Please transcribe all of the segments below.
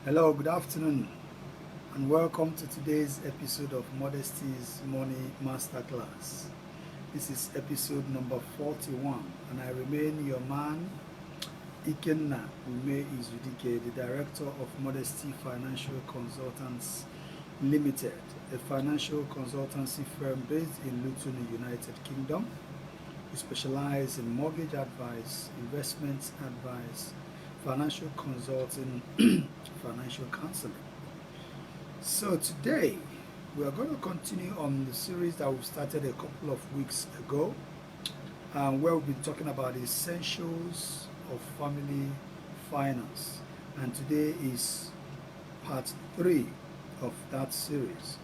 Hello, good afternoon, and welcome to today's episode of Modesty's Money Masterclass. This is episode number 41, and I remain your man, Ikenna Ume Izudike, the director of Modesty Financial Consultants Limited, a financial consultancy firm based in Luton, United Kingdom. We specialize in mortgage advice, investment advice, financial consulting, financial counseling. So today we are going to continue on the series that we started a couple of weeks ago, where we've been talking about the essentials of family finance. And today is part 3 of that series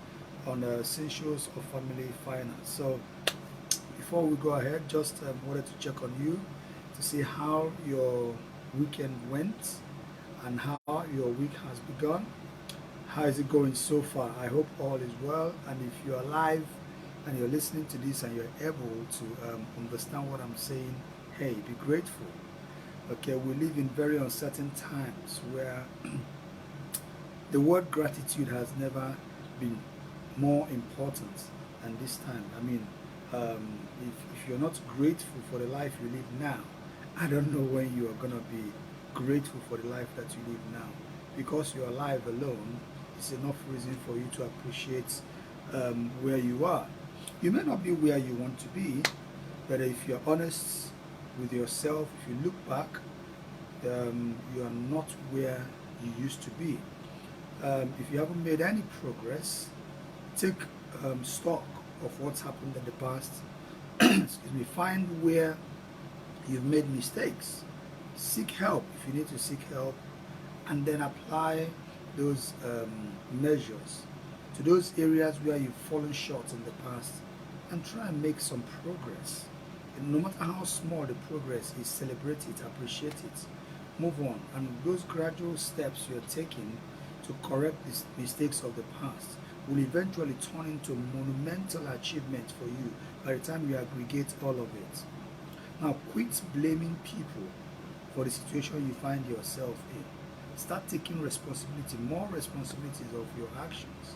on the essentials of family finance. So before we go ahead, just wanted to check on you to see how your weekend went and how your week has begun. How is it going so far? I hope all is well, and if you're alive and you're listening to this and you're able to understand what I'm saying, hey, be grateful. Okay, we live in very uncertain times where the word gratitude has never been more important than this time. I mean, if you're not grateful for the life you live now, I don't know when you are going to be grateful for the life that you live now. Because you're alive alone, it's enough reason for you to appreciate where you are. You may not be where you want to be, but if you're honest with yourself, if you look back, you are not where you used to be. If you haven't made any progress, take stock of what's happened in the past. Excuse me. Find where you've made mistakes. Seek help if you need to seek help, and then apply those measures to those areas where you've fallen short in the past, and try and make some progress. And no matter how small the progress is, celebrate it, appreciate it, move on. And those gradual steps you're taking to correct these mistakes of the past will eventually turn into monumental achievements for you by the time you aggregate all of it. Now, quit blaming people for the situation you find yourself in. Start taking responsibility, more responsibilities of your actions,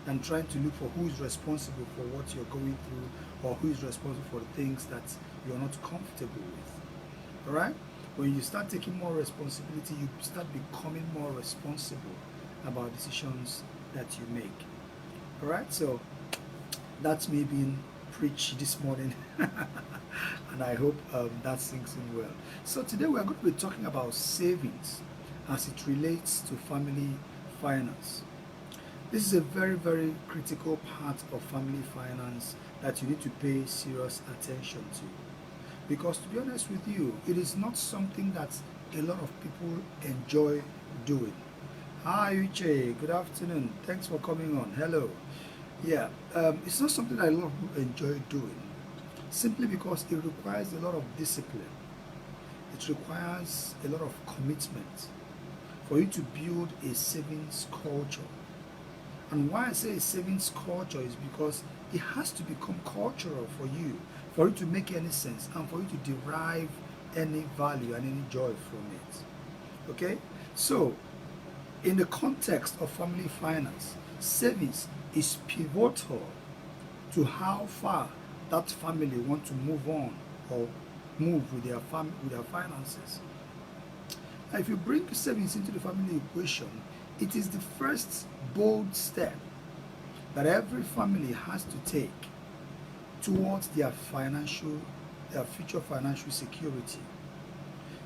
than trying to look for who is responsible for what you're going through, or who is responsible for the things that you're not comfortable with. All right? When you start taking more responsibility, you start becoming more responsible about decisions that you make. All right? So that's me being preached this morning. And I hope that sinks in well. So today we are going to be talking about savings as it relates to family finance. This is a very, very critical part of family finance that you need to pay serious attention to. Because to be honest with you, it is not something that a lot of people enjoy doing. Hi Uche, good afternoon. Thanks for coming on. Hello. Yeah, it's not something that a lot of people enjoy doing, simply because it requires a lot of discipline. It requires a lot of commitment for you to build a savings culture. And why I say a savings culture is because it has to become cultural for you to make any sense, and for you to derive any value and any joy from it. Okay? So, in the context of family finance, savings is pivotal to how far that family want to move on or move with their finances. Now, if you bring savings into the family equation, it is the first bold step that every family has to take towards their future financial security.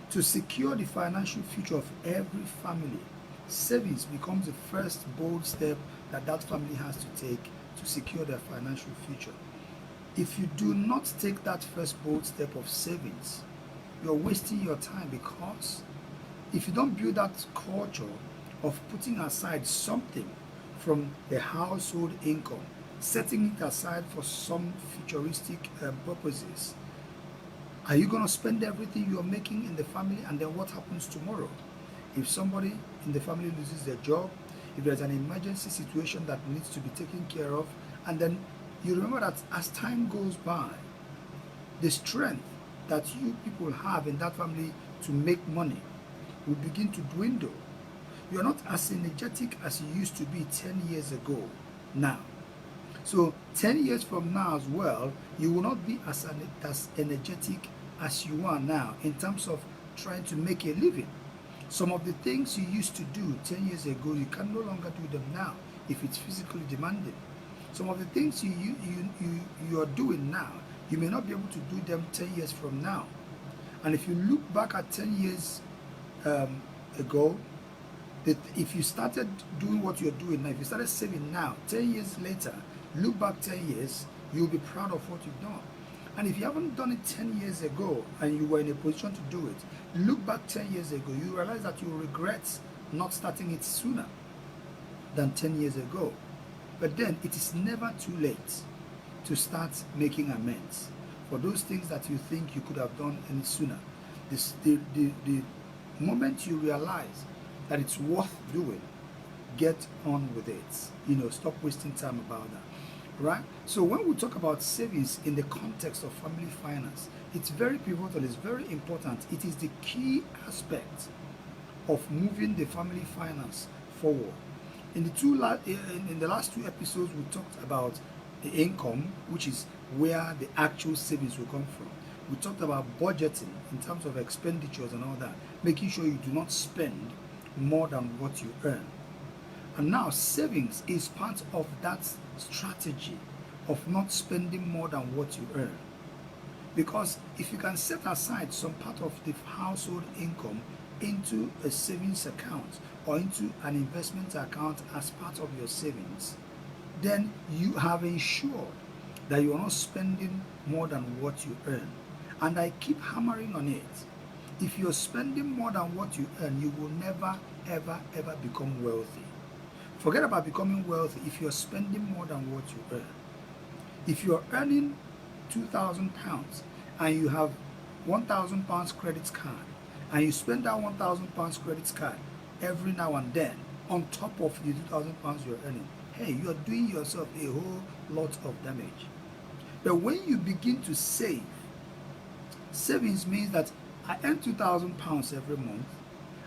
To secure the financial future of every family, savings becomes the first bold step that family has to take to secure their financial future. If you do not take that first bold step of savings, you're wasting your time, because if you don't build that culture of putting aside something from the household income, setting it aside for some futuristic purposes, are you going to spend everything you're making in the family, and then what happens tomorrow? If somebody in the family loses their job, if there's an emergency situation that needs to be taken care of, and then you remember that as time goes by, the strength that you people have in that family to make money will begin to dwindle. You're not as energetic as you used to be 10 years ago now. So 10 years from now as well, you will not be as energetic as you are now in terms of trying to make a living. Some of the things you used to do 10 years ago, you can no longer do them now if it's physically demanding. Some of the things you are doing now, you may not be able to do them 10 years from now. And if you look back at 10 years ago, if you started doing what you're doing now, if you started saving now, 10 years later, look back 10 years, you'll be proud of what you've done. And if you haven't done it 10 years ago and you were in a position to do it, look back 10 years ago, you realize that you regret not starting it sooner than 10 years ago. But then it is never too late to start making amends for those things that you think you could have done any sooner. The moment you realize that it's worth doing, get on with it. Stop wasting time about that. Right? So when we talk about savings in the context of family finance, it's very pivotal, it's very important. It is the key aspect of moving the family finance forward. In the last two episodes, we talked about the income, which is where the actual savings will come from. We talked about budgeting in terms of expenditures and all that, making sure you do not spend more than what you earn. And now savings is part of that strategy of not spending more than what you earn. Because if you can set aside some part of the household income into a savings account or into an investment account as part of your savings, then you have ensured that you are not spending more than what you earn. And I keep hammering on it. If you're spending more than what you earn, you will never, ever, ever become wealthy. Forget about becoming wealthy if you're spending more than what you earn. If you're earning £2,000 and you have £1,000 credit card and you spend that £1,000 credit card every now and then on top of the £2,000 you're earning, hey, you're doing yourself a whole lot of damage. But when you begin to save, savings means that I earn £2,000 every month,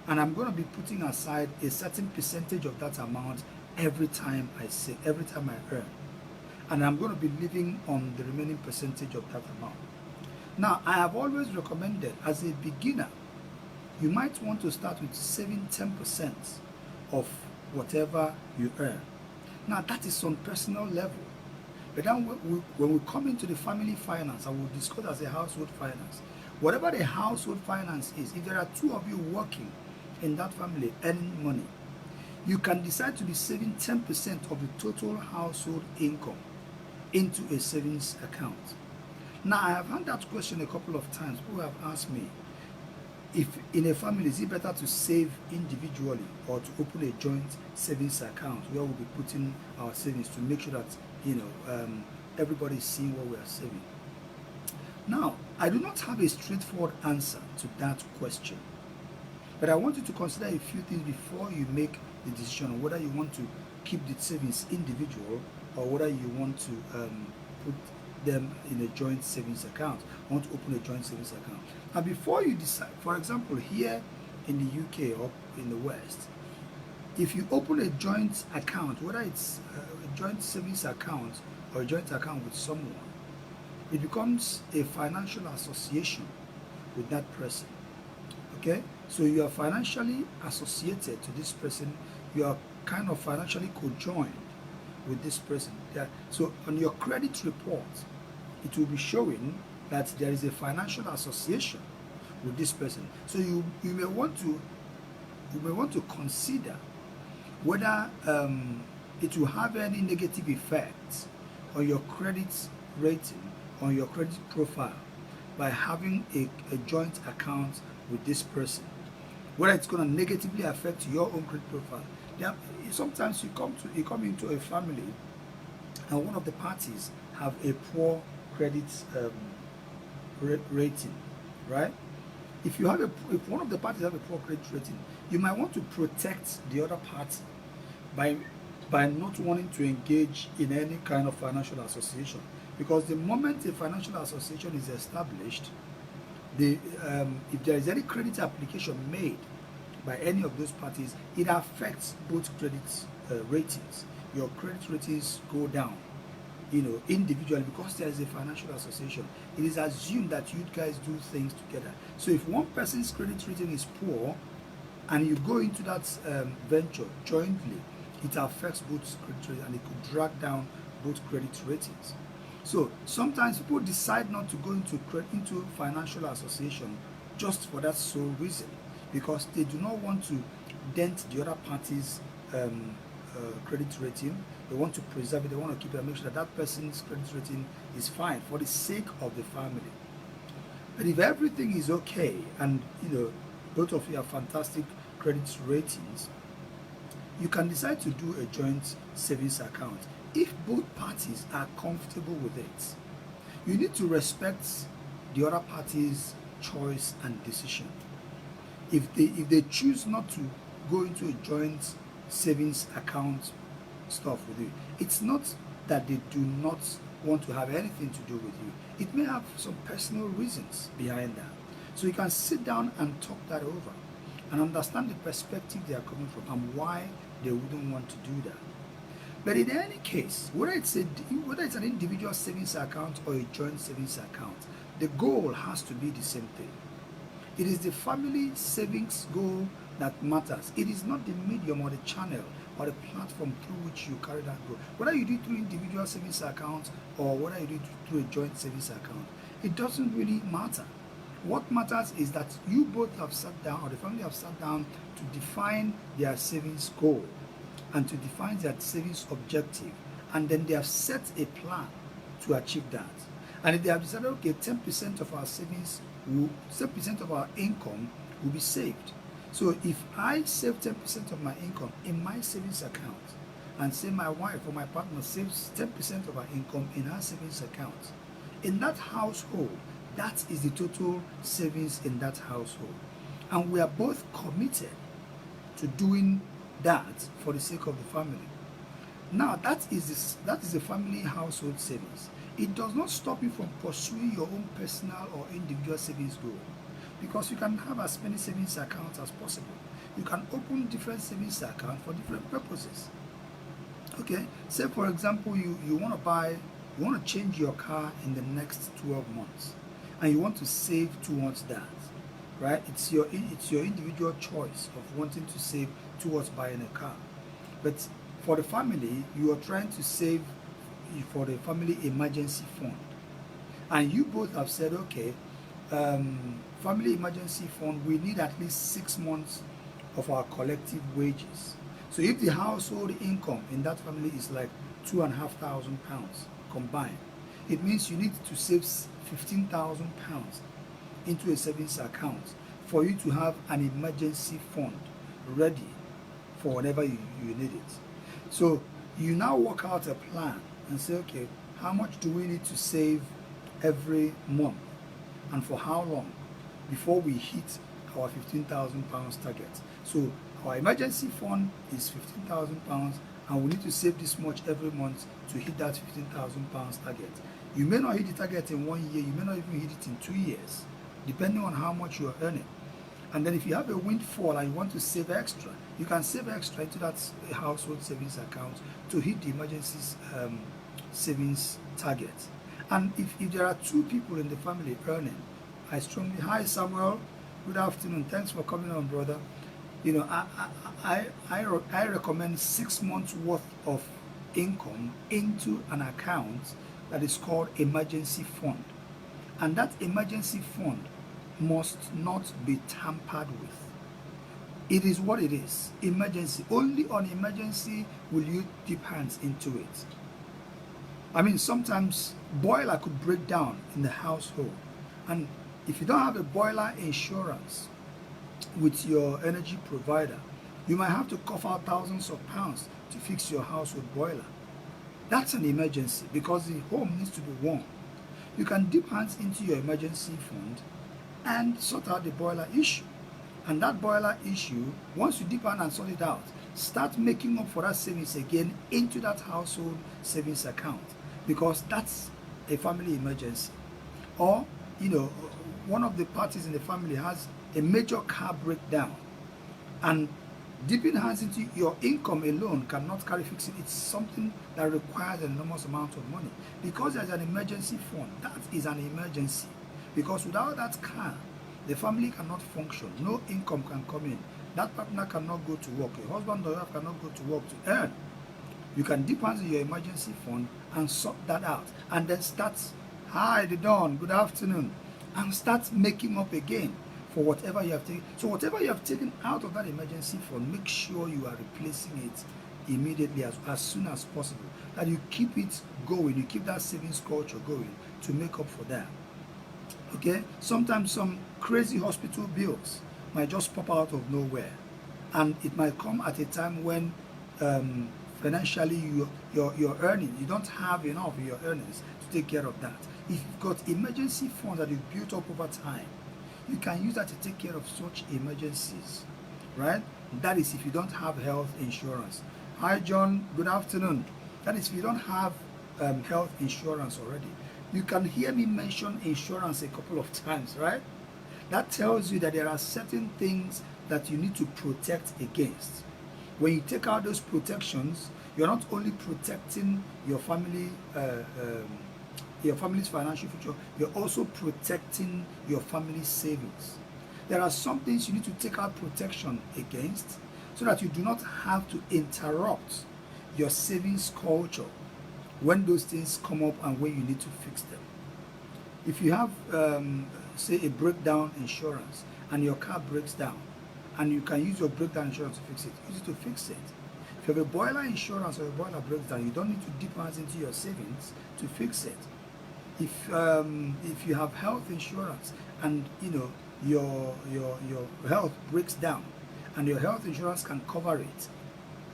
and I'm going to be putting aside a certain percentage of that amount every time I save, every time I earn. And I'm going to be living on the remaining percentage of that amount. Now, I have always recommended, as a beginner, you might want to start with saving 10% of whatever you earn. Now, that is on personal level. But then when we come into the family finance, I will discuss as a household finance. Whatever the household finance is, if there are two of you working in that family earning money, you can decide to be saving 10% of the total household income into a savings account. Now, I have had that question a couple of times. People have asked me, if in a family, is it better to save individually or to open a joint savings account where we'll be putting our savings to make sure that everybody is seeing what we are saving? Now, I do not have a straightforward answer to that question. But I want you to consider a few things before you make the decision on whether you want to keep the savings individual or whether you want to put them in a joint savings account, want to open a joint savings account. And before you decide, for example, here in the UK or in the West, if you open a joint account, whether it's a joint savings account or a joint account with someone, it becomes a financial association with that person. Okay? So you are financially associated to this person. You are kind of financially conjoined with this person. Yeah. So on your credit report, it will be showing that there is a financial association with this person. So you may want to consider whether it will have any negative effects on your credit rating, on your credit profile, by having a joint account with this person, whether it's going to negatively affect your own credit profile. Yeah, sometimes you come into a family and one of the parties have a poor credit rating, right? If one of the parties have a poor credit rating, you might want to protect the other party by not wanting to engage in any kind of financial association. Because the moment a financial association is established, if there is any credit application made by any of those parties, it affects both credit ratings. Your credit ratings go down, individually, because there is a financial association. It is assumed that you guys do things together. So if one person's credit rating is poor and you go into that venture jointly, it affects both credit rating and it could drag down both credit ratings. So sometimes people decide not to go into financial association just for that sole reason, because they do not want to dent the other party's credit rating. They want to preserve it. They want to keep it and make sure that that person's credit rating is fine for the sake of the family. But if everything is okay and both of you have fantastic credit ratings, you can decide to do a joint savings account if both parties are comfortable with it. You need to respect the other party's choice and decision. If they choose not to go into a joint savings account stuff with you, it's not that they do not want to have anything to do with you. It may have some personal reasons behind that. So you can sit down and talk that over and understand the perspective they are coming from and why they wouldn't want to do that. But in any case, whether it's an individual savings account or a joint savings account, the goal has to be the same thing. It is the family savings goal that matters. It is not the medium or the channel or the platform through which you carry that goal. Whether you do it through individual savings accounts or whether you do it through a joint savings account, it doesn't really matter. What matters is that you both have sat down, or the family have sat down, to define their savings goal and to define their savings objective, and then they have set a plan to achieve that. And if they have decided, okay, 10% of our savings, 10% of our income will be saved. So if I save 10% of my income in my savings account, and say my wife or my partner saves 10% of her income in her savings account, in that household, that is the total savings in that household. And we are both committed to doing that for the sake of the family. Now, that is the family household savings. It does not stop you from pursuing your own personal or individual savings goal, because you can have as many savings accounts as possible. You can open different savings accounts for different purposes. Okay, say for example, you want to change your car in the next 12 months, and you want to save towards that, right? It's your individual choice of wanting to save towards buying a car. But for the family, you are trying to save for the family emergency fund, and you both have said, okay, family emergency fund, we need at least 6 months of our collective wages. So if the household income in that family is like £2,500 combined, it means you need to save £15,000 into a savings account for you to have an emergency fund ready for whenever you need it. So you now work out a plan and say, okay, how much do we need to save every month, and for how long before we hit our £15,000 target? So our emergency fund is £15,000, and we need to save this much every month to hit that £15,000 target. You may not hit the target in 1 year, you may not even hit it in 2 years, depending on how much you are earning. And then if you have a windfall and you want to save extra, you can save extra into that household savings account to hit the emergency savings target. And if there are 2 people in the family earning, hi Samuel, good afternoon, thanks for coming on, brother. I recommend 6 months worth of income into an account that is called emergency fund, and that emergency fund must not be tampered with. It is what it is, emergency. Only on emergency will you dip hands into it. I mean, sometimes boiler could break down in the household, and if you don't have a boiler insurance with your energy provider, you might have to cough out thousands of pounds to fix your household boiler. That's an emergency, because the home needs to be warm. You can dip hands into your emergency fund and sort out the boiler issue. And that boiler issue, once you dip hand and sort it out, start making up for that savings again into that household savings account, because that's a family emergency. Or, one of the parties in the family has a major car breakdown, And dipping hands into your income alone cannot carry fix it. It's something that requires an enormous amount of money. Because there's an emergency fund, that is an emergency. Because without that car, the family cannot function. No income can come in. That partner cannot go to work. A husband or wife cannot go to work to earn. You can dip hands in your emergency fund and sort that out. And then start, hi, the dawn, good afternoon. And start making up again for whatever you have taken. So whatever you have taken out of that emergency fund, make sure you are replacing it immediately as soon as possible. That you keep it going, you keep that savings culture going to make up for that. Okay? Sometimes some crazy hospital bills might just pop out of nowhere. And it might come at a time when financially you're earning. You don't have enough of your earnings to take care of that. If you've got emergency funds that you've built up over time, you can use that to take care of such emergencies, right? That is if you don't have health insurance. Hi John, good afternoon. That is if you don't have health insurance already. You can hear me mention insurance a couple of times, right? That tells you that there are certain things that you need to protect against. When you take out those protections, you're not only protecting your family, your family's financial future, you're also protecting your family's savings. There are some things you need to take out protection against so that you do not have to interrupt your savings culture when those things come up and when you need to fix them. If you have, say, a breakdown insurance and your car breaks down, and you can use your breakdown insurance to fix it, use it to fix it. If you have a boiler insurance or a boiler breaks down, you don't need to dip hands into your savings to fix it. If you have health insurance and your health breaks down and your health insurance can cover it,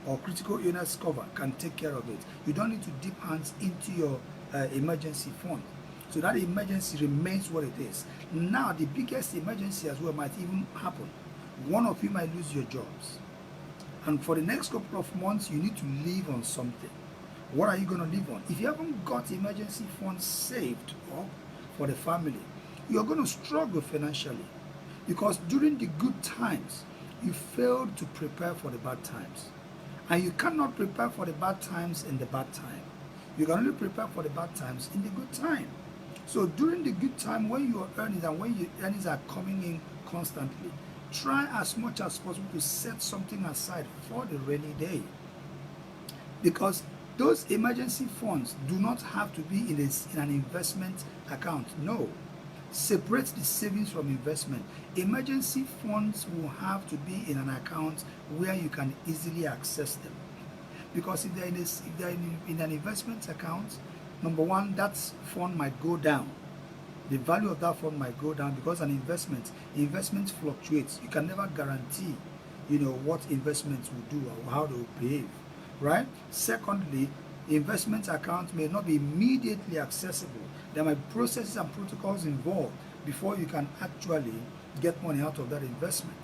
or critical illness cover can take care of it, you don't need to dip hands into your emergency fund. So that emergency remains what it is. Now the biggest emergency as well might even happen. One of you might lose your jobs, and for the next couple of months you need to live on something. What are you going to live on? If you haven't got emergency funds saved up for the family, you're going to struggle financially, because during the good times you failed to prepare for the bad times, and you cannot prepare for the bad times in the bad time. You can only prepare for the bad times in the good time. So during the good time, when your earnings and when your earnings are coming in constantly, try as much as possible to set something aside for the rainy day, because those emergency funds do not have to be in an investment account. No. Separate the savings from investment. Emergency funds will have to be in an account where you can easily access them. Because if they're in an investment account, number one, that fund might go down. The value of that fund might go down because an investment fluctuates. You can never guarantee, what investments will do or how they will behave, right? Secondly, investment accounts may not be immediately accessible. There might be processes and protocols involved before you can actually get money out of that investment.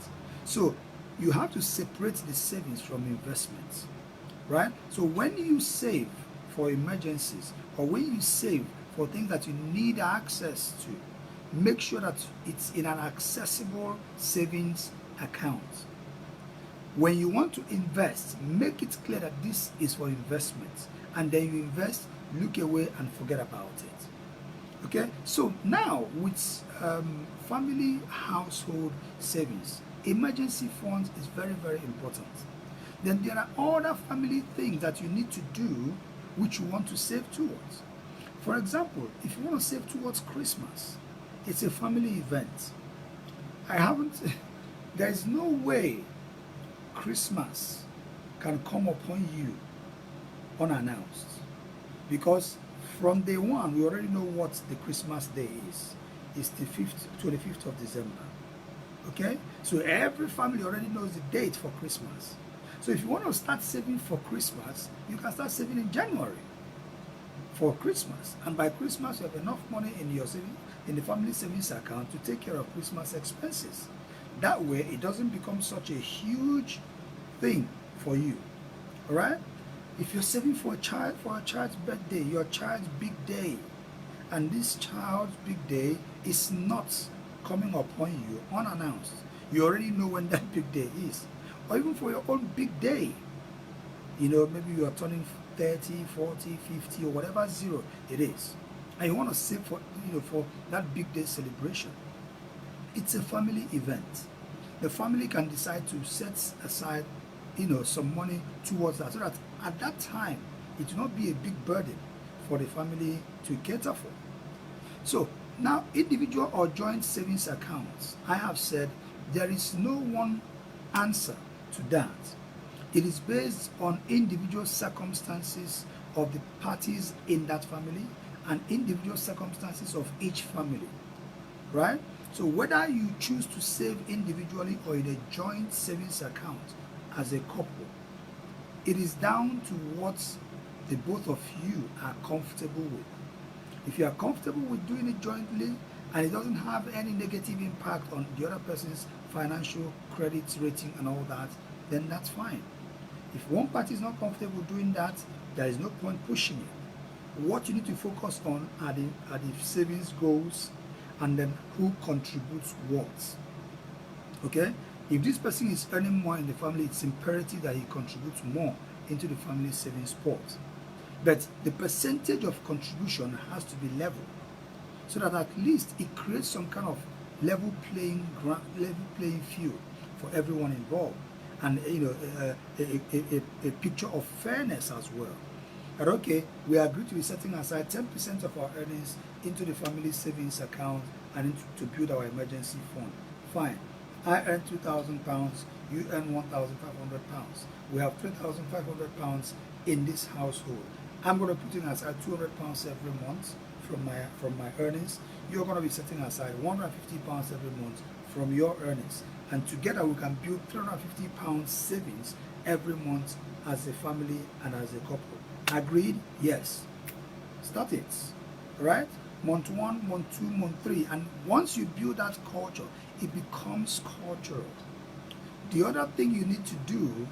So you have to separate the savings from investments, right? So when you save for emergencies, or when you save for things that you need access to, make sure that it's in an accessible savings account. When you want to invest, make it clear that this is for investment, and then you invest, look away and forget about it. Okay, so now with family household savings, emergency funds is very, very important. Then there are other family things that you need to do which you want to save towards. For example, if you want to save towards Christmas, it's a family event. There is no way Christmas can come upon you unannounced, because from day one we already know what the Christmas day is. It's the 25th of December. Okay, so every family already knows the date for Christmas. So if you want to start saving for Christmas, you can start saving in January for Christmas, and by Christmas you have enough money in the family savings account to take care of Christmas expenses. That way it doesn't become such a huge thing for you. All right, if you're saving for a child's birthday, your child's big day, and this child's big day is not coming upon you unannounced, you already know when that big day is. or even for your own big day. You know, maybe you are turning 30, 40, 50, or whatever zero it is, and you want to save for, you know, for that big day celebration. It's a family event. The family can decide to set aside, you know, some money towards that, so that at that time it will not be a big burden for the family to cater for. So now, individual or joint savings accounts, I have said there is no one answer to that. It is based on individual circumstances of the parties in that family and individual circumstances of each family, right? So whether you choose to save individually or in a joint savings account as a couple, it is down to what the both of you are comfortable with. If you are comfortable with doing it jointly and it doesn't have any negative impact on the other person's financial credit rating and all that, then that's fine. If one party is not comfortable doing that, there is no point pushing it. What you need to focus on are the savings goals, and then who contributes what. Okay? If this person is earning more in the family, it's imperative that he contributes more into the family savings pot. But the percentage of contribution has to be level, so that at least it creates some kind of level playing field for everyone involved, and you know, a picture of fairness as well. But okay, we agree to be setting aside 10% of our earnings into the family savings account and to build our emergency fund. Fine. I earn £2,000, you earn £1,500. We have £3,500 in this household. I'm going to put in aside £200 every month from my earnings. You're going to be setting aside £150 every month from your earnings, and together we can build £350 savings every month as a family and as a couple. Agreed? Yes. Start it. Right? Month 1, month 2, month 3, and once you build that culture, it becomes cultural. The other thing you need to do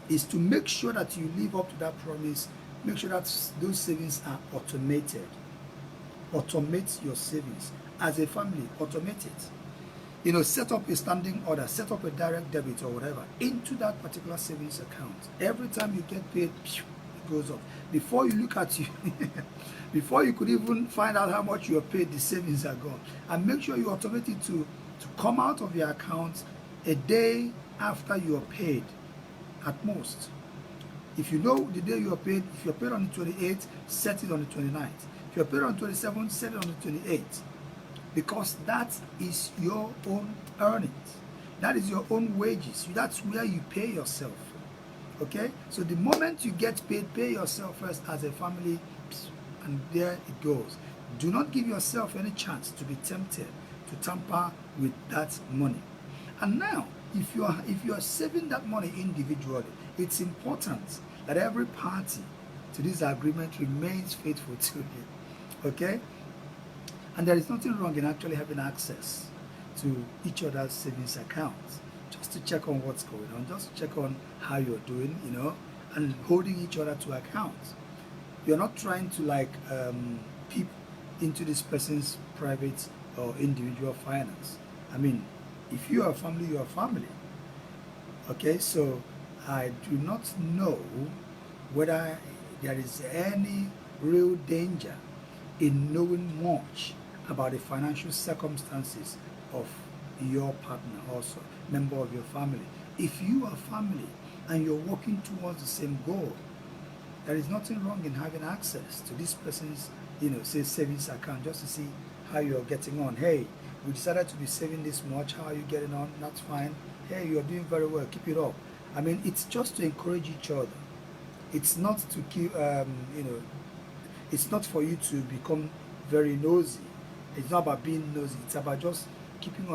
is to make sure that you live up to that promise. Make sure that those savings are automated. Automate your savings. As a family, automate it. You know, set up a standing order, set up a direct debit or whatever into that particular savings account. Every time you get paid, it goes up. Before you look at you, before you could even find out how much you are paid, the savings are gone. And make sure you automate it to come out of your account a day after you are paid, at most. If you know the day you are paid, if you're paid on the 28th, set it on the 29th. If you're paid on the 27th, set it on the 28th. Because that is your own earnings. That is your own wages. That's where you pay yourself. Okay? So the moment you get paid, pay yourself first as a family, and there it goes. Do not give yourself any chance to be tempted to tamper with that money. And now, if you are saving that money individually, it's important that every party to this agreement remains faithful to it. Okay? And there is nothing wrong in actually having access to each other's savings accounts, just to check on what's going on, just to check on how you're doing, you know, and holding each other to account. You're not trying to peep into this person's private or individual finance. I mean, if you are a family, you are a family. Okay, so I do not know whether there is any real danger in knowing much about the financial circumstances of your partner, also member of your family. If you are family and you're working towards the same goal, there is nothing wrong in having access to this person's, you know, say savings account, just to see how you're getting on. Hey, we decided to be saving this much. How are you getting on? That's fine. Hey, you're doing very well. Keep it up. I mean, it's just to encourage each other. It's not to keep, you know, it's not for you to become very nosy. It's not about being nosy. It's about just keeping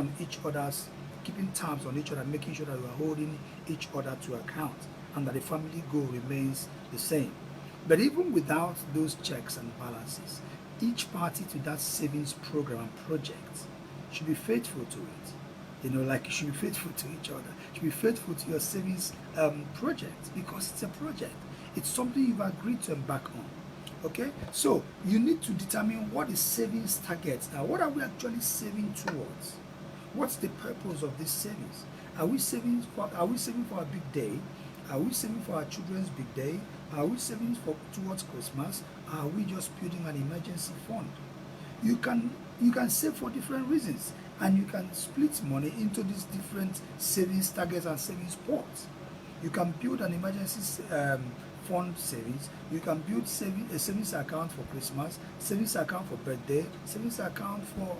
tabs on each other, making sure that we are holding each other to account, and that the family goal remains the same. But even without those checks and balances, each party to that savings program and project should be faithful to it. You know, like you should be faithful to each other. You should be faithful to your savings project, because it's a project. It's something you've agreed to embark on. Okay, so you need to determine what is savings targets. Now, what are we actually saving towards? What's the purpose of this savings? Are we saving for a big day? Are we saving for our children's big day? Are we saving towards Christmas? Are we just building an emergency fund? You can save for different reasons, and you can split money into these different savings targets and savings pots. You can build an emergency fund savings. You can build a savings account for Christmas, savings account for birthday, savings account for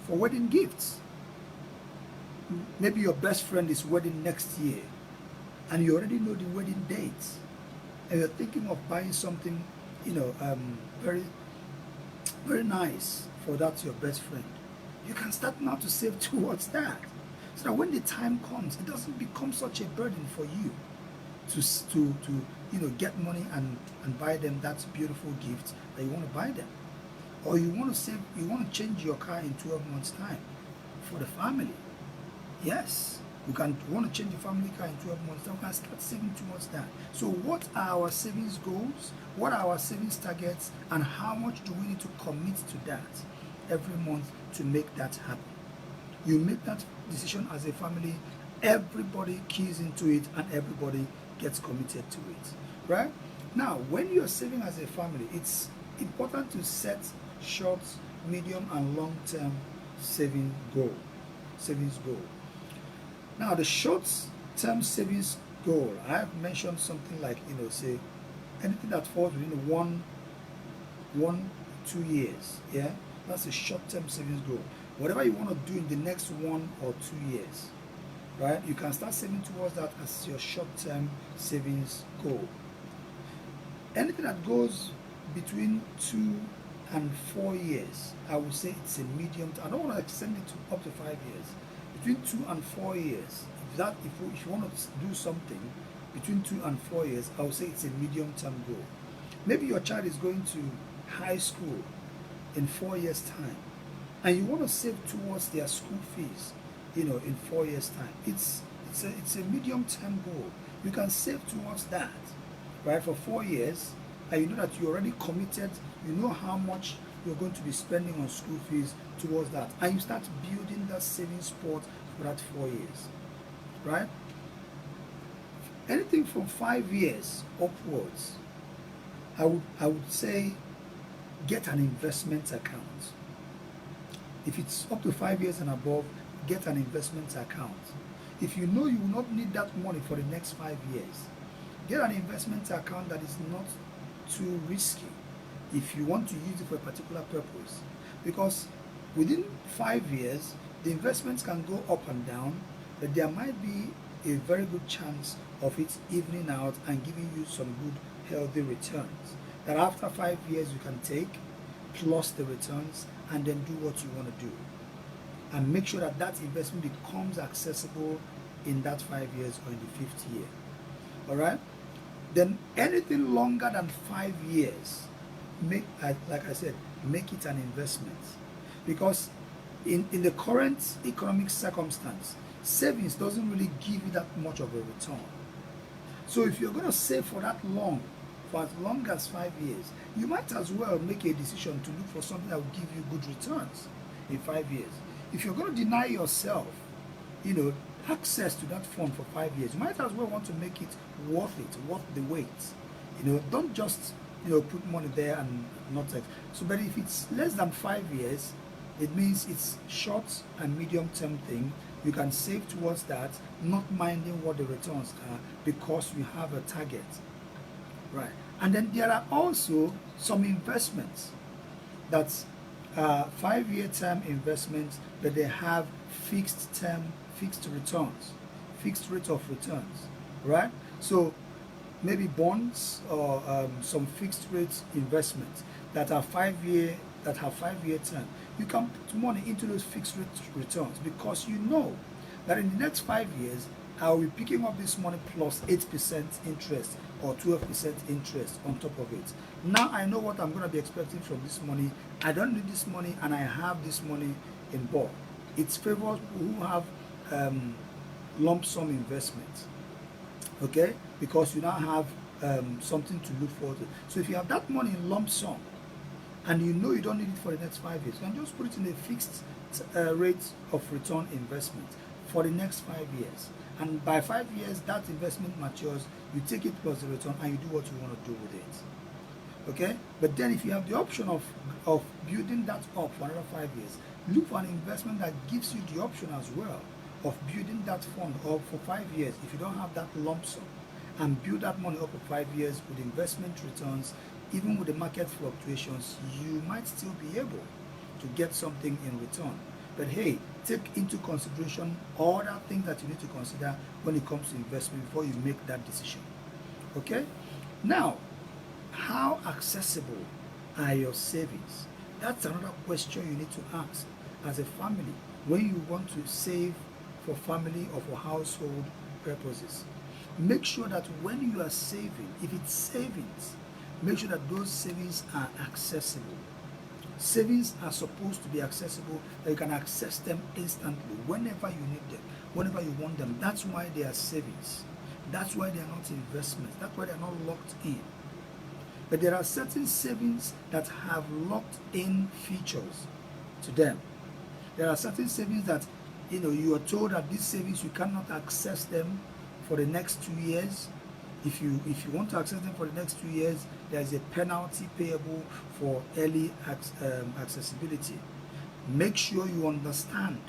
wedding gifts. Maybe your best friend is wedding next year, and you already know the wedding date, and you're thinking of buying something, very, very nice for that your best friend. You can start now to save towards that, so that when the time comes, it doesn't become such a burden for you to get money and buy them that beautiful gift that you want to buy them. Or you want to change your car in 12 months time for the family. Yes, you want to change the family car in 12 months, then we can start saving towards that. So what are our savings goals? What are our savings targets? And how much do we need to commit to that every month to make that happen? You make that decision as a family, everybody keys into it, and everybody gets committed to it, right? Now, when you're saving as a family, it's important to set short, medium, and long-term savings goal. Now, the short-term savings goal, I have mentioned something like, say, anything that falls within 2 years, yeah, that's a short-term savings goal. Whatever you want to do in the next 1 or 2 years, right, you can start saving towards that as your short-term savings goal. Anything that goes between 2 and 4 years, I would say it's a medium. I don't want to extend it to up to 5 years. Between 2 and 4 years, if you want to do something between 2 and 4 years, I would say it's a medium-term goal. Maybe your child is going to high school in 4 years' time, and you want to save towards their school fees, in 4 years' time. It's a medium-term goal. You can save towards that, right, for 4 years, and you know that you're already committed. You know how much you're going to be spending on school fees towards that, and you start building that savings pot for that 4 years, right? Anything from 5 years upwards, I would say get an investment account. If it's up to 5 years and above, get an investment account. If you know you will not need that money for the next 5 years, get an investment account that is not too risky if you want to use it for a particular purpose. Because within 5 years, the investments can go up and down, but there might be a very good chance of it evening out and giving you some good, healthy returns. That after 5 years you can take, plus the returns, and then do what you want to do. And make sure that that investment becomes accessible in that 5 years or in the 5th year. All right? Then anything longer than 5 years, like I said, make it an investment. Because in the current economic circumstance, savings doesn't really give you that much of a return. So if you're going to save for that long, for as long as 5 years, you might as well make a decision to look for something that will give you good returns in 5 years. If you're going to deny yourself, access to that fund for 5 years, you might as well want to make it worth the wait. Don't just put money there and not take. So, but if it's less than 5 years, it means it's short and medium term thing. You can save towards that, not minding what the returns are, because you have a target, right? And then there are also some investments that's 5 year term investments, but they have fixed returns, fixed rate of returns, right? So maybe bonds or some fixed rate investments that are 5 year term. You can put money into those fixed rate returns because you know that in the next 5 years I will be picking up this money plus 8% interest or 12% interest on top of it. Now I know what I'm going to be expecting from this money. I don't need this money and I have this money in bulk. It's favored people who have lump sum investments, okay, because you now have something to look forward to. So if you have that money in lump sum and you know you don't need it for the next 5 years, you can just put it in a fixed rate of return investment for the next 5 years. And by 5 years, that investment matures, you take it plus the return and you do what you want to do with it. Okay? But then if you have the option of building that up for another 5 years, look for an investment that gives you the option as well of building that fund up for 5 years if you don't have that lump sum, and build that money up for 5 years with investment returns. Even with the market fluctuations, you might still be able to get something in return. But hey, take into consideration all that things that you need to consider when it comes to investment before you make that decision. Okay? Now, how accessible are your savings? That's another question you need to ask as a family when you want to save for family or for household purposes. Make sure that when you are saving, if it's savings, make sure that those savings are accessible. Savings are supposed to be accessible, that you can access them instantly whenever you need them, whenever you want them. That's why they are savings. That's why they are not investments. That's why they are not locked in. But there are certain savings that have locked in features to them. There are certain savings that you are told that these savings you cannot access them for the next 2 years. If you want to access them for the next 2 years, there is a penalty payable for early accessibility. Make sure you understand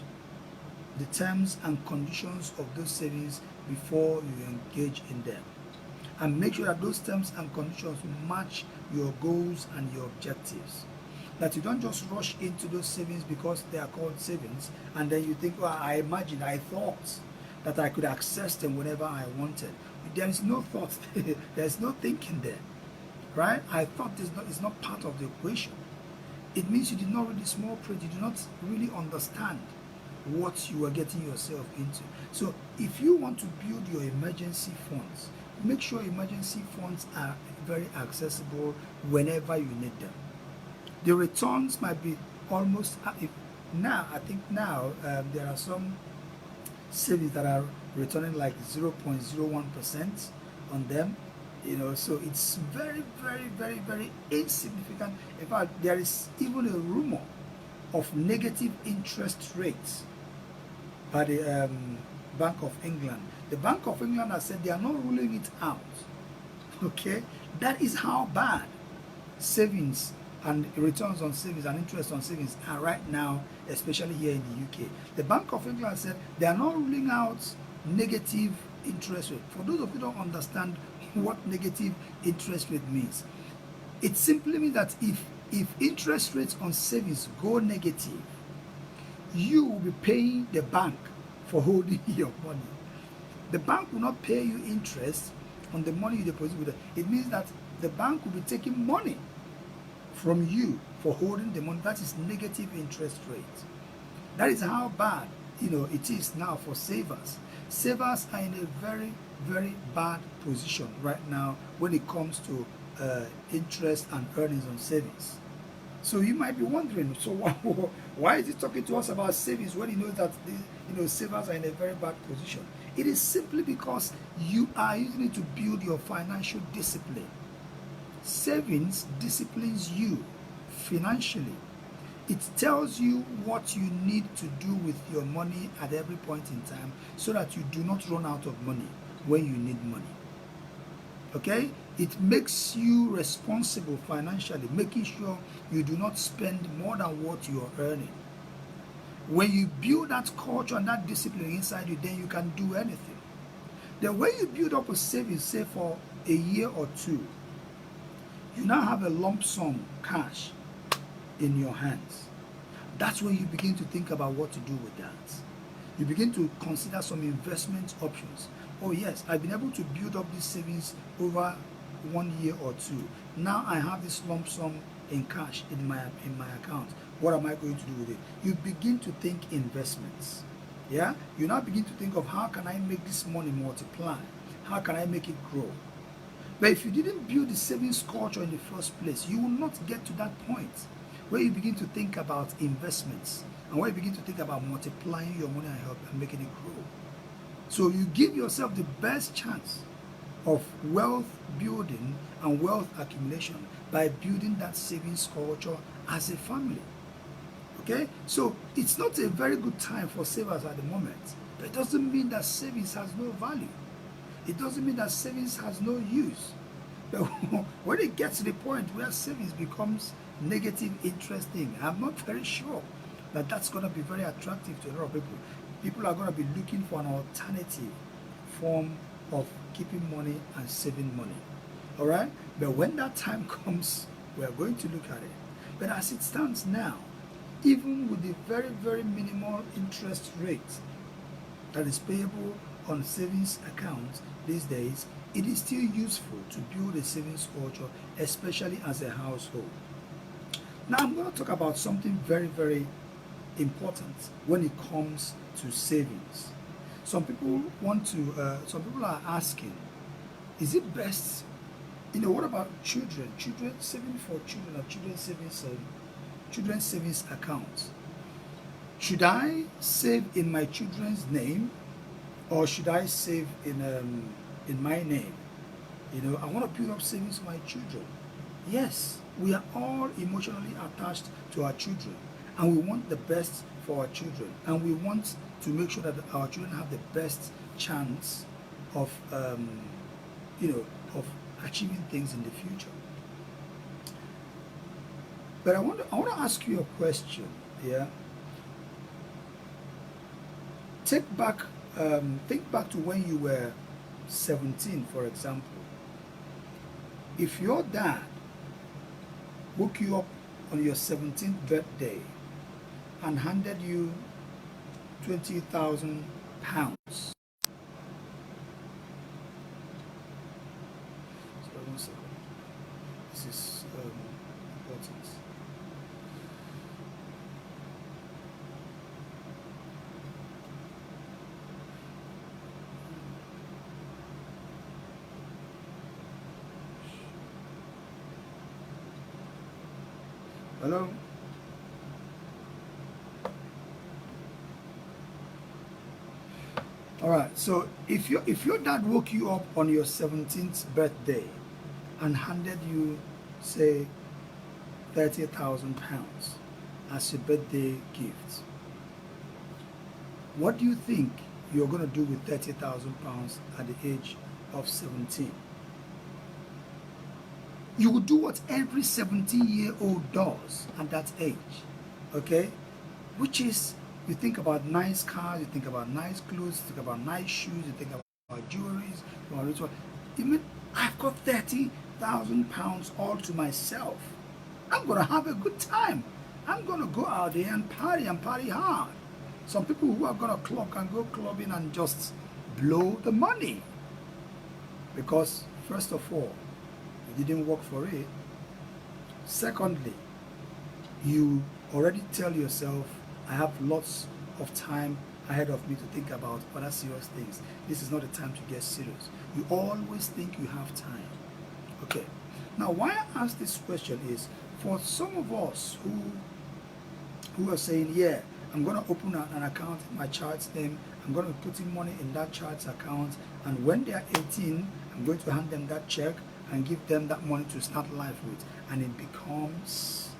the terms and conditions of those savings before you engage in them. And make sure that those terms and conditions match your goals and your objectives. That you don't just rush into those savings because they are called savings, and then you think, well, I thought that I could access them whenever I wanted. There is no thought, there's no thinking there, right? I thought it's not part of the equation. It means you did not read the small print, you do not really understand what you are getting yourself into. So if you want to build your emergency funds, make sure emergency funds are very accessible whenever you need them. The returns might be almost, now there are some savings that are returning like 0.01% on them, so it's very, very, very, very insignificant. In fact, there is even a rumor of negative interest rates by the Bank of England. The Bank of England has said they are not ruling it out. Okay, that is how bad savings and returns on savings and interest on savings are right now, especially here in the UK. The Bank of England said they are not ruling out negative interest rate. For those of you who don't understand what negative interest rate means, it simply means that if interest rates on savings go negative, you will be paying the bank for holding your money. The bank will not pay you interest on the money you deposit with them. It means that the bank will be taking money from you for holding the money. That is negative interest rate. That is how bad it is now for savers. Savers are in a very, very bad position right now when it comes to interest and earnings on savings. So you might be wondering, so why is he talking to us about savings when he knows that savers are in a very bad position? It is simply because you are using it to build your financial discipline. Savings disciplines you financially. It tells you what you need to do with your money at every point in time so that you do not run out of money when you need money. Okay? It makes you responsible financially, making sure you do not spend more than what you are earning. When you build that culture and that discipline inside you, then you can do anything. Then when you build up a savings, say for a year or two, you now have a lump sum cash in your hands. That's when you begin to think about what to do with that. You begin to consider some investment options. Oh yes, I've been able to build up these savings over 1 year or two. Now I have this lump sum in cash in my account. What am I going to do with it? You begin to think investments. Yeah? You now begin to think of how can I make this money multiply? How can I make it grow? But if you didn't build the savings culture in the first place, you will not get to that point where you begin to think about investments and where you begin to think about multiplying your money and making it grow. So you give yourself the best chance of wealth building and wealth accumulation by building that savings culture as a family. Okay? So it's not a very good time for savers at the moment. But it doesn't mean that savings has no value. It doesn't mean that savings has no use. But when it gets to the point where savings becomes negative interest thing, I'm not very sure that that's going to be very attractive to a lot of people. People are going to be looking for an alternative form of keeping money and saving money. All right? But when that time comes, we are going to look at it. But as it stands now, even with the very, very minimal interest rate that is payable on savings accounts these days, it is still useful to build a savings culture, especially as a household. Now I'm going to talk about something very, very important when it comes to savings. Some people are asking, is it best, what about children saving for children, or children's savings accounts? Should I save in my children's name, or should I save in my name? I want to build up savings for my children. Yes, we are all emotionally attached to our children, and we want the best for our children, and we want to make sure that our children have the best chance of of achieving things in the future. But I want to ask you a question here. Think back to when you were 17, for example. If your dad woke you up on your 17th birthday and handed you 20,000 pounds. So 1 second. This is important. Hello? All right, so if your dad woke you up on your 17th birthday and handed you, say, 30,000 pounds as your birthday gift, what do you think you're going to do with 30,000 pounds at the age of 17? You will do what every 17-year-old does at that age, okay? Which is, you think about nice cars, you think about nice clothes, you think about nice shoes, you think about jewelries, you mean, I've got 30,000 pounds all to myself. I'm going to have a good time. I'm going to go out there and party hard. Some people who are going to clock and go clubbing and just blow the money. Because, first of all, you didn't work for it. Secondly, you already tell yourself, I have lots of time ahead of me to think about other serious things. This is not the time to get serious. You always think you have time. Okay. Now, why I ask this question is, for some of us who are saying, yeah, I'm going to open an account in my child's name, I'm going to be putting money in that child's account, and when they are 18, I'm going to hand them that check and give them that money to start life with, and it becomes,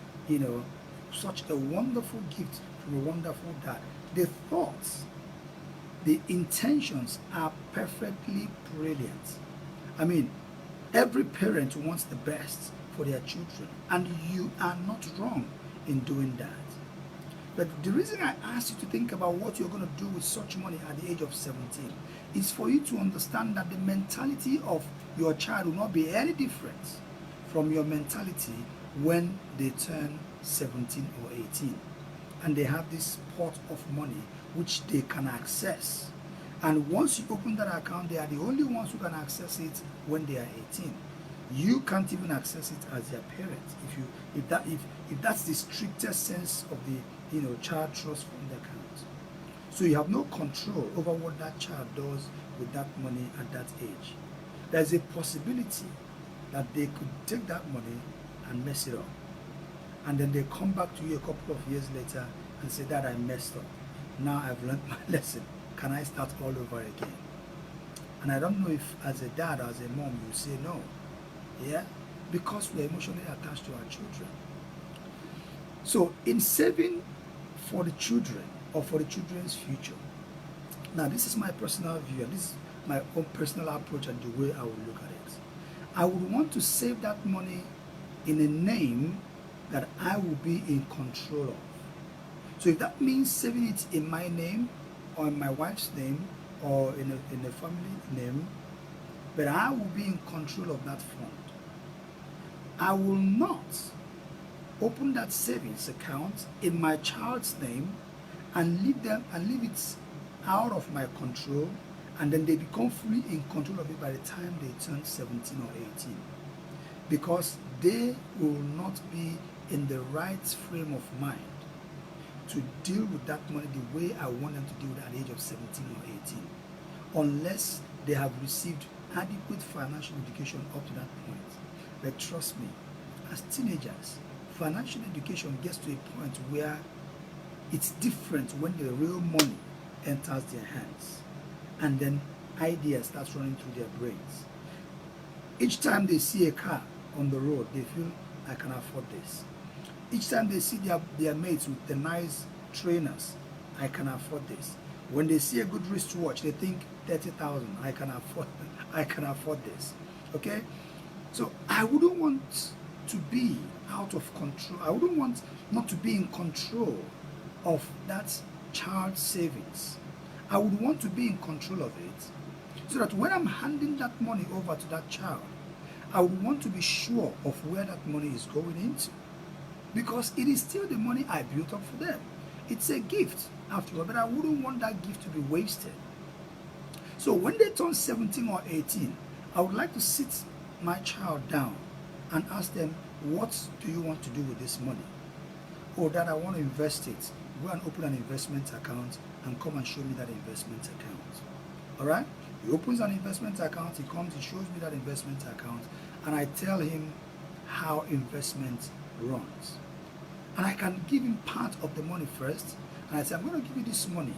such a wonderful gift from a wonderful dad. The thoughts, the intentions are perfectly brilliant. I mean, every parent wants the best for their children, and you are not wrong in doing that. But the reason I asked you to think about what you're going to do with such money at the age of 17 is for you to understand that the mentality of your child will not be any different from your mentality when they turn 17 or 18. And they have this pot of money which they can access. And once you open that account, they are the only ones who can access it when they are 18. You can't even access it as their parent if that's the strictest sense of the child trust fund account. So you have no control over what that child does with that money at that age. There's a possibility that they could take that money and mess it up, and then they come back to you a couple of years later and say, Dad, I messed up. Now I've learned my lesson. Can I start all over again? And I don't know if as a dad or as a mom you say no. Yeah? Because we're emotionally attached to our children. So in saving for the children or for the children's future, Now, this is my personal view, and this is my own personal approach and the way I would look at it. I would want to save that money in a name that I will be in control of. So if that means saving it in my name or in my wife's name or in a family name, but I will be in control of that fund. I will not open that savings account in my child's name and leave it out of my control, and then they become fully in control of it by the time they turn 17 or 18, because they will not be in the right frame of mind to deal with that money the way I want them to deal with at the age of 17 or 18, unless they have received adequate financial education up to that point. But trust me, as teenagers, financial education gets to a point where it's different when the real money enters their hands, and then ideas start running through their brains. Each time they see a car on the road, they feel, I can afford this. Each time they see their mates with the nice trainers, I can afford this. When they see a good wristwatch, they think 30,000, I can afford this. Okay? So I wouldn't want to be out of control. I wouldn't want not to be in control of that child savings. I would want to be in control of it, so that when I'm handing that money over to that child, I would want to be sure of where that money is going into, because it is still the money I built up for them. It's a gift after all, but I wouldn't want that gift to be wasted. So when they turn 17 or 18, I would like to sit my child down and ask them, what do you want to do with this money? Oh, Dad, I want to invest it. Go and open an investment account and come and show me that investment account. All right? He opens an investment account, he comes, he shows me that investment account, and I tell him how investment runs. And I can give him part of the money first, and I say, I'm going to give you this money,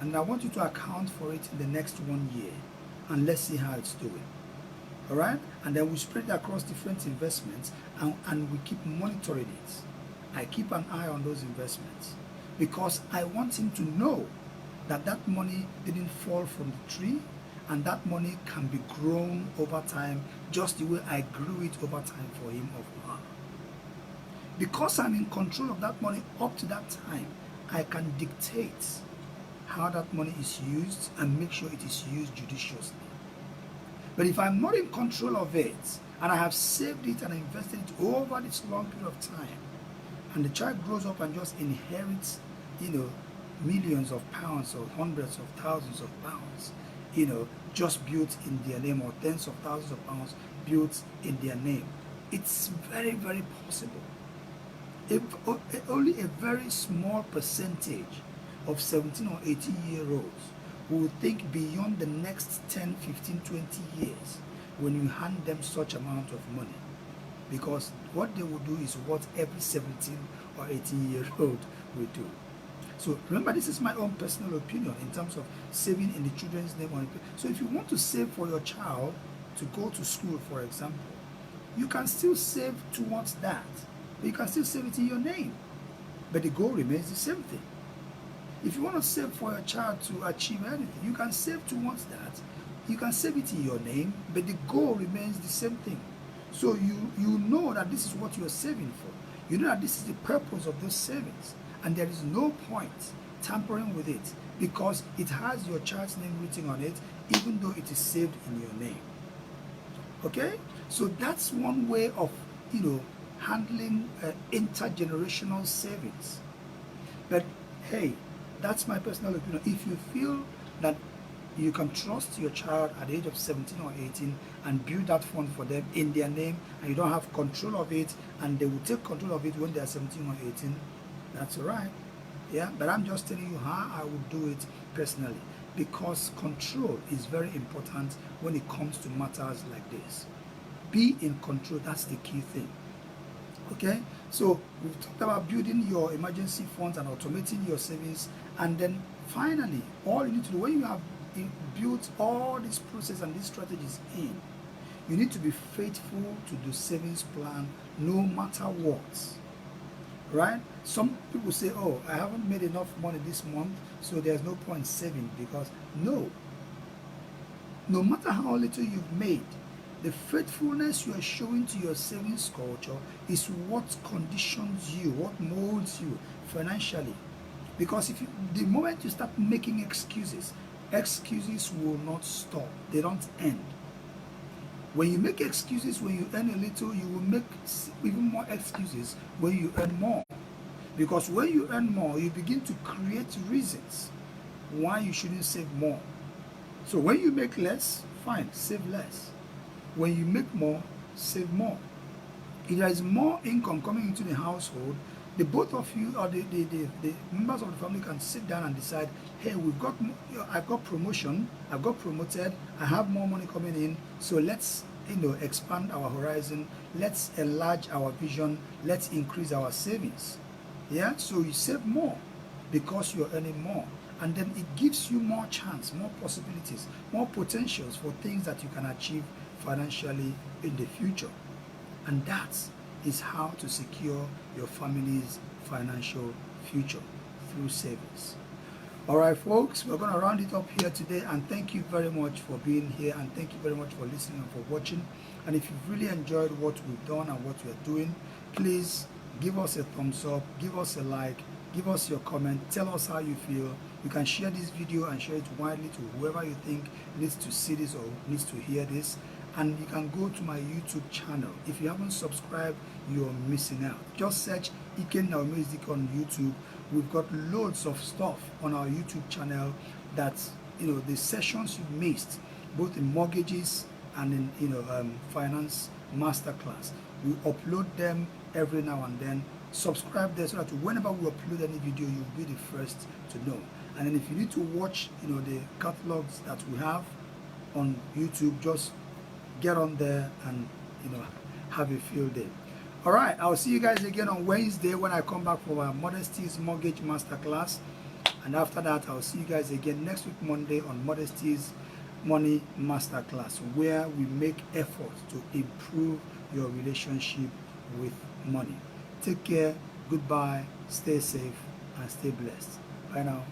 and I want you to account for it in the next 1 year, and let's see how it's doing. All right? And then we spread it across different investments, and we keep monitoring it. I keep an eye on those investments, because I want him to know that that money didn't fall from the tree, and that money can be grown over time, just the way I grew it over time for him or for her. Because I'm in control of that money up to that time, I can dictate how that money is used and make sure it is used judiciously. But if I'm not in control of it, and I have saved it and invested it over this long period of time, and the child grows up and just inherits, millions of pounds or hundreds of thousands of pounds, just built in their name, or tens of thousands of pounds built in their name, it's very, very possible. Only a very small percentage of 17 or 18-year-olds will think beyond the next 10, 15, 20 years when you hand them such amount of money. Because what they will do is what every 17 or 18-year-old will do. So remember, this is my own personal opinion in terms of saving in the children's name. So if you want to save for your child to go to school, for example, you can still save towards that. You can still save it in your name, but the goal remains the same thing. If you want to save for your child to achieve anything, you can save towards that. You can save it in your name, but the goal remains the same thing. So you know that this is what you are saving for. You know that this is the purpose of those savings, and there is no point tampering with it, because it has your child's name written on it, even though it is saved in your name. Okay? So that's one way of, handling intergenerational savings. But hey, that's my personal opinion. If you feel that you can trust your child at the age of 17 or 18 and build that fund for them in their name, and you don't have control of it, and they will take control of it when they are 17 or 18, that's all right. Yeah, but I'm just telling you how I would do it personally, because control is very important when it comes to matters like this. Be in control, that's the key thing. Okay, so we've talked about building your emergency funds and automating your savings, and then finally, all you need to do when you have built all this process and these strategies in, you need to be faithful to the savings plan no matter what. right? Some people say, oh, I haven't made enough money this month, so there's no point saving. Because no matter how little you've made, the faithfulness you are showing to your savings culture is what conditions you, what molds you financially. Because the moment you start making excuses, excuses will not stop. They don't end. When you make excuses when you earn a little, you will make even more excuses when you earn more. Because when you earn more, you begin to create reasons why you shouldn't save more. So when you make less, fine, save less. When you make more, save more. If there is more income coming into the household, the both of you or the members of the family can sit down and decide, hey, I got promotion, I got promoted, I have more money coming in, so let's expand our horizon, let's enlarge our vision, let's increase our savings. Yeah, so you save more because you're earning more. And then it gives you more chance, more possibilities, more potentials for things that you can achieve financially in the future. And that is how to secure your family's financial future through savings. All right, folks, we're going to round it up here today. And thank you very much for being here. And thank you very much for listening and for watching. And if you've really enjoyed what we've done and what we're doing, please give us a thumbs up, give us a like, give us your comment, tell us how you feel. You can share this video and share it widely to whoever you think needs to see this or needs to hear this. And you can go to my YouTube channel. If you haven't subscribed, you're missing out. Just search Ike Music on YouTube. We've got loads of stuff on our YouTube channel that, the sessions you missed, both in mortgages and in finance masterclass. We upload them every now and then. Subscribe there so that whenever we upload any video, you'll be the first to know. And then if you need to watch, the catalogs that we have on YouTube, just get on there and have a field day. All right, I'll see you guys again on Wednesday when I come back for our Modesty's Mortgage Masterclass. And after that, I'll see you guys again next week Monday on Modesty's Money Masterclass, where we make efforts to improve your relationship with money. Take care, goodbye, stay safe, and stay blessed. Bye now.